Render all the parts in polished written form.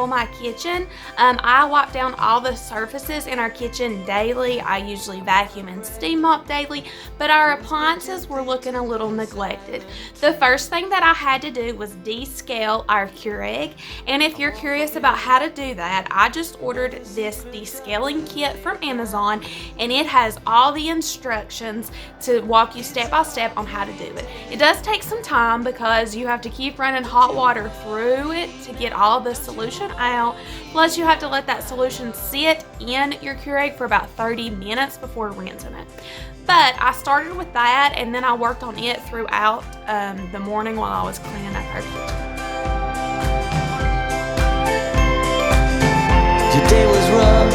for my kitchen. I wipe down all the surfaces in our kitchen daily. I usually vacuum and steam mop daily, but our appliances were looking a little neglected. The first thing that I had to do was descale our Keurig, and if you're curious about how to do that, I just ordered this descaling kit from Amazon, and it has all the instructions to walk you step by step on how to do it. It does take some time because you have to keep running hot water through it to get all the solution out. Plus you have to let that solution sit in your Keurig for about 30 minutes before rinsing it. But I started with that, and then I worked on it throughout the morning while I was cleaning up our kitchen. Your day was rough,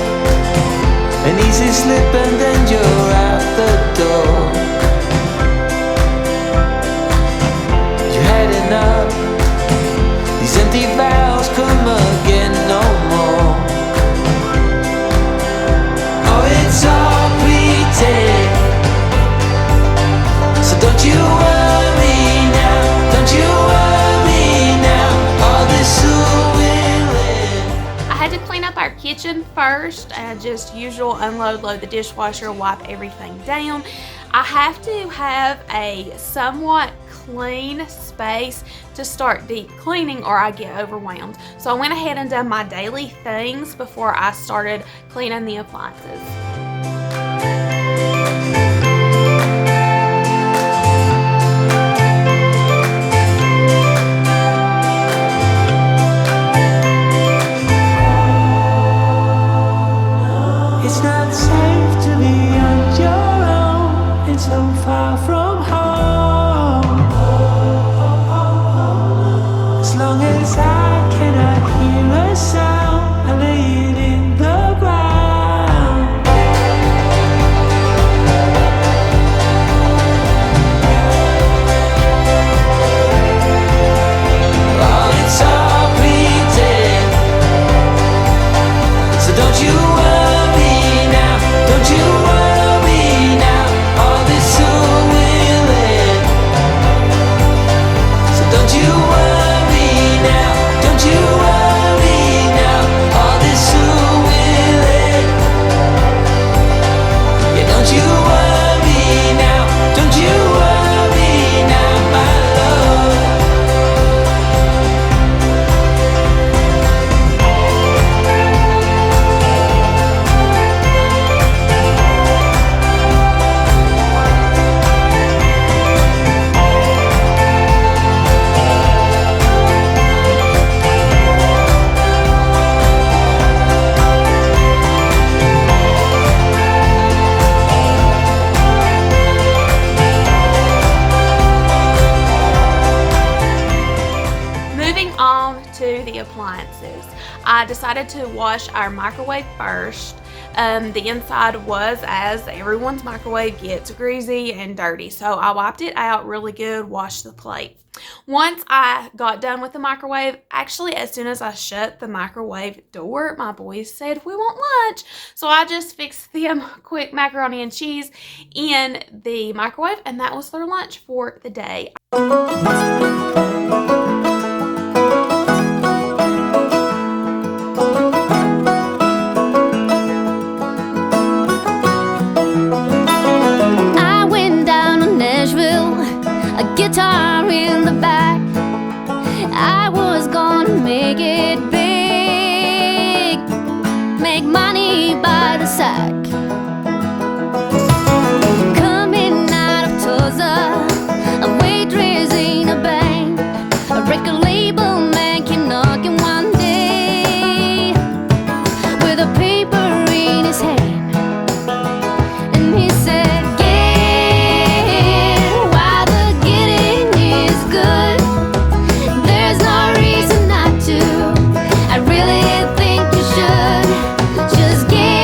an easy slip and then you're out the door. You had enough, these empty vows come again no more. Oh, it's all pretend, so don't you worry now, don't you worry now, all this will end. I had to clean up our kitchen first, and just usual unload, load the dishwasher, wipe everything down. I have to have a somewhat clean space to start deep cleaning or I get overwhelmed. So I went ahead and done my daily things before I started cleaning the appliances. It's not safe to be on your own and so far from home. As long as I cannot hear a sound, I lay it in the ground. Oh, it's all pretend, so don't you worry now, don't you worry now, all this soon will end. So don't you worry now, don't you worry now, all this soon will end. Yeah, don't you worry now, don't you worry now, my love. Moving on to the appliances, I decided to wash our microwave first. The inside was, as everyone's microwave gets, greasy and dirty, so I wiped it out really good, washed the plate. Once I got done with the microwave, actually as soon as I shut the microwave door, my boys said, "We want lunch." So I just fixed them quick macaroni and cheese in the microwave, and that was their lunch for the day. I went down to Nashville, a guitar in the back. I was gonna make it big, make money by the sack. Coming out of Tulsa, a waitress in a bank, a record label man came knocking one day with a paper in his hand, and he said, "Get while the getting is good. There's no reason not to. I really think you should. Just get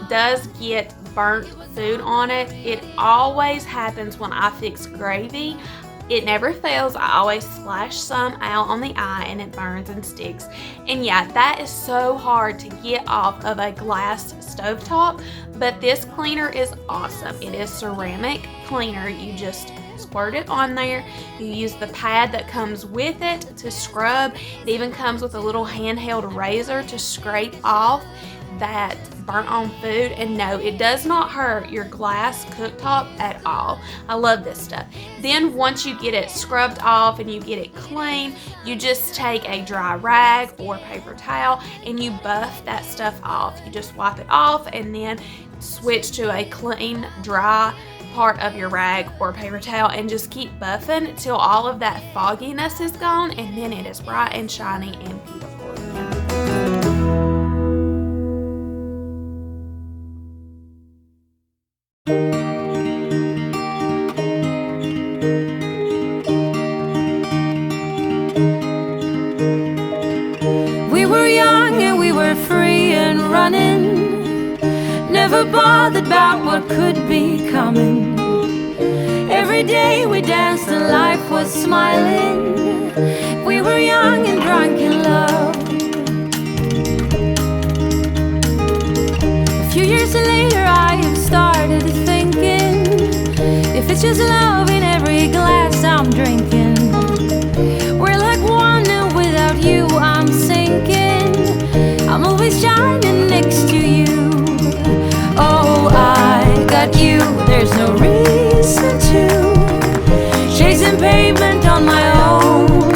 does get burnt food on it. It always happens when I fix gravy. It never fails. I always splash some out on the eye and it burns and sticks. And yeah, that is so hard to get off of a glass stovetop, but this cleaner is awesome. It is ceramic cleaner. You just squirt it on there. You use the pad that comes with it to scrub. It even comes with a little handheld razor to scrape off that burnt on food. And no, it does not hurt your glass cooktop at all. I love this stuff. Then once you get it scrubbed off and you get it clean, you just take a dry rag or paper towel and you buff that stuff off. You just wipe it off and then switch to a clean, dry part of your rag or paper towel and just keep buffing until all of that fogginess is gone, and then it is bright and shiny and beautiful. We were young and we were free and running, never bothered about what could be coming. Every day we danced and life was smiling. We were young and drunk in love. A few years later I have started thinking, if it's just love in every glass I'm drinking, we're like one and without you I'm sinking. I'm always shining next to you. Oh, I got you, there's no reason to chasing pavement on my own,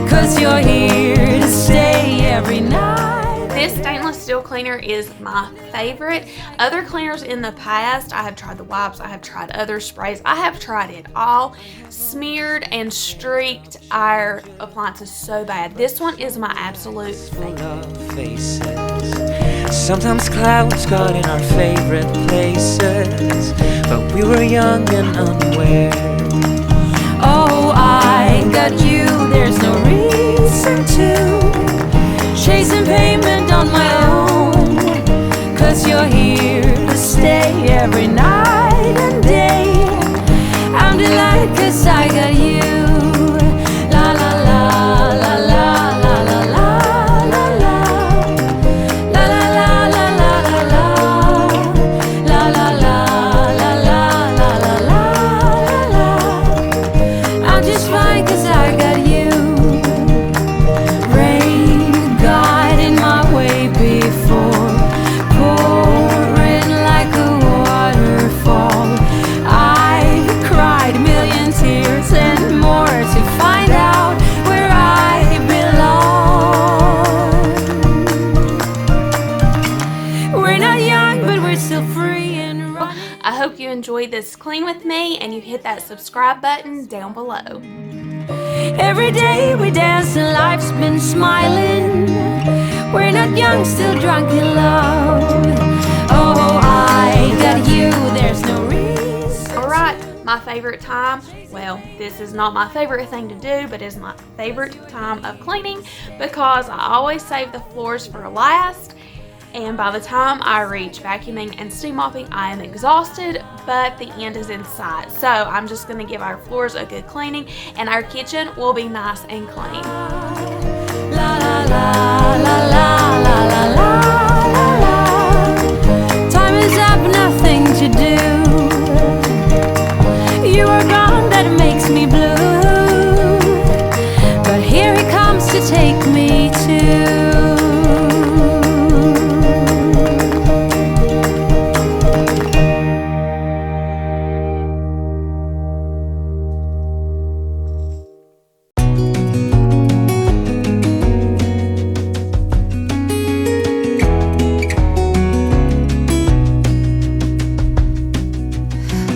'cause you're here to stay every night. This stainless steel cleaner is my favorite. Other cleaners in the past, I have tried the wipes, I have tried other sprays, I have tried it all, smeared and streaked our appliances so bad. This one is my absolute favorite. Sometimes clouds got in our favorite places, but we were young and unaware. Oh, I got you, there's no reason to chasing pavement on my own, 'cause you're here to stay every night and day. I'm delighted 'cause I got you. La la la la la la la la la la. La la la la la la la. La la la la la la la la la. I'm just fine 'cause I got you. Rain got in my way before, pouring like a waterfall. I cried a million tears and more to find out where I belong. We're not young, but we're still free and running. I hope you enjoyed this clean with me and you hit that subscribe button down below. Every day we dance and life's been smiling. We're not young, still drunk in love. Oh, I got you, there's no reason. Alright, my favorite time. Well, this is not my favorite thing to do, but it's my favorite time of cleaning because I always save the floors for last. And by the time I reach vacuuming and steam mopping, I am exhausted, but the end is in sight. So I'm just gonna give our floors a good cleaning and our kitchen will be nice and clean. La la la la la la la la la. Time is up, nothing to do. You are gone, that makes me blue, but here he comes to take me to.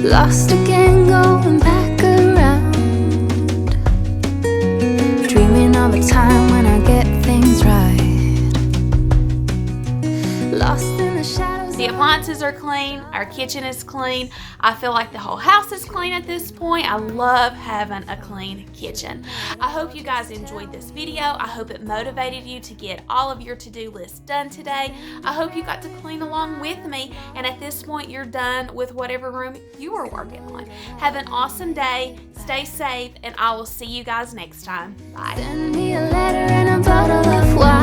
Lost again, going back around, dreaming of a time when I get things right. Lost in the shadows. The appliances are clean, our kitchen is clean. I feel like the whole house is clean at this point. I love having a clean kitchen. I hope you guys enjoyed this video. I hope it motivated you to get all of your to-do lists done today. I hope you got to clean along with me, and at this point you're done with whatever room you are working on. Have an awesome day, stay safe, and I will see you guys next time. Bye. Send me a letter and a bottle of wine.